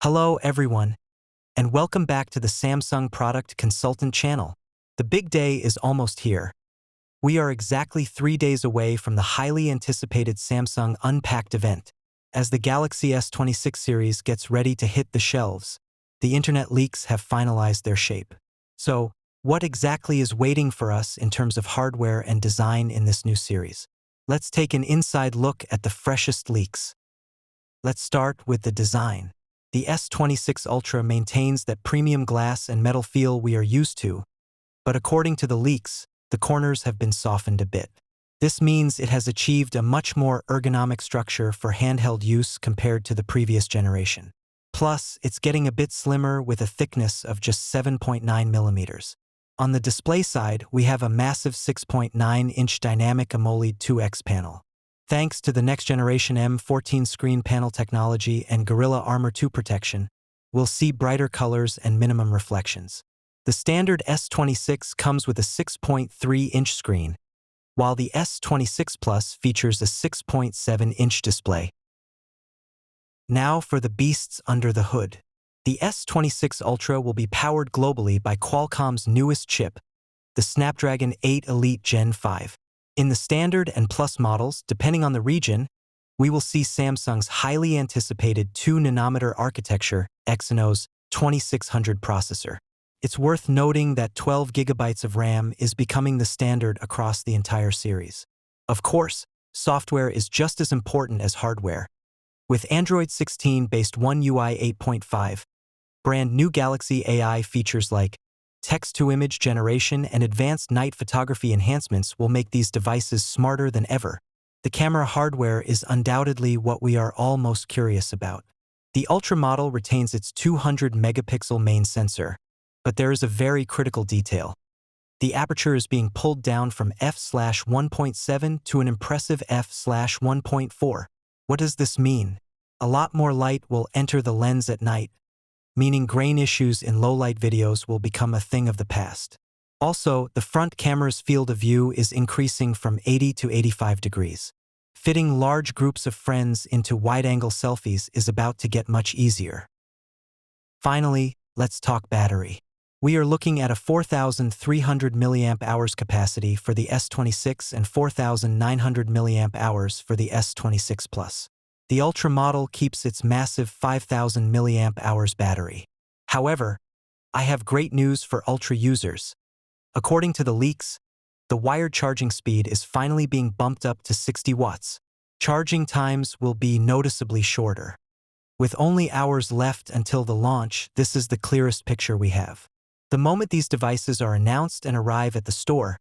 Hello everyone, and welcome back to the Samsung Product Consultant channel. The big day is almost here. We are exactly 3 days away from the highly anticipated Samsung Unpacked event. As the Galaxy S26 series gets ready to hit the shelves, the internet leaks have finalized their shape. So, what exactly is waiting for us in terms of hardware and design in this new series? Let's take an inside look at the freshest leaks. Let's start with the design. The S26 Ultra maintains that premium glass and metal feel we are used to, but according to the leaks, the corners have been softened a bit. This means it has achieved a much more ergonomic structure for handheld use compared to the previous generation. Plus, it's getting a bit slimmer with a thickness of just 7.9 millimeters. On the display side, we have a massive 6.9-inch dynamic AMOLED 2X panel. Thanks to the next-generation M14 screen panel technology and Gorilla Armor 2 protection, we'll see brighter colors and minimum reflections. The standard S26 comes with a 6.3-inch screen, while the S26 Plus features a 6.7-inch display. Now for the beasts under the hood. The S26 Ultra will be powered globally by Qualcomm's newest chip, the Snapdragon 8 Elite Gen 5. In the Standard and Plus models, depending on the region, we will see Samsung's highly anticipated 2-nanometer architecture, Exynos 2600 processor. It's worth noting that 12 gigabytes of RAM is becoming the standard across the entire series. Of course, software is just as important as hardware. With Android 16-based One UI 8.5, brand new Galaxy AI features like text-to-image generation and advanced night photography enhancements will make these devices smarter than ever. The camera hardware is undoubtedly what we are all most curious about. The Ultra model retains its 200-megapixel main sensor, but there is a very critical detail. The aperture is being pulled down from f/1.7 to an impressive f/1.4. What does this mean? A lot more light will enter the lens at night, meaning grain issues in low-light videos will become a thing of the past. Also, the front camera's field of view is increasing from 80 to 85 degrees. Fitting large groups of friends into wide-angle selfies is about to get much easier. Finally, let's talk battery. We are looking at a 4,300 mAh capacity for the S26 and 4,900 mAh for the S26 Plus. The Ultra model keeps its massive 5,000 mAh battery. However, I have great news for Ultra users. According to the leaks, the wired charging speed is finally being bumped up to 60 watts. Charging times will be noticeably shorter. With only hours left until the launch, this is the clearest picture we have. The moment these devices are announced and arrive at the store,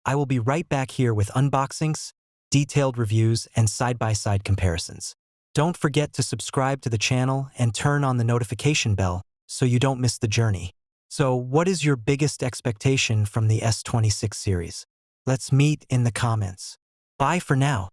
I will be right back here with unboxings, detailed reviews, and side-by-side comparisons. Don't forget to subscribe to the channel and turn on the notification bell so you don't miss the journey. So, what is your biggest expectation from the S26 series? Let's meet in the comments. Bye for now.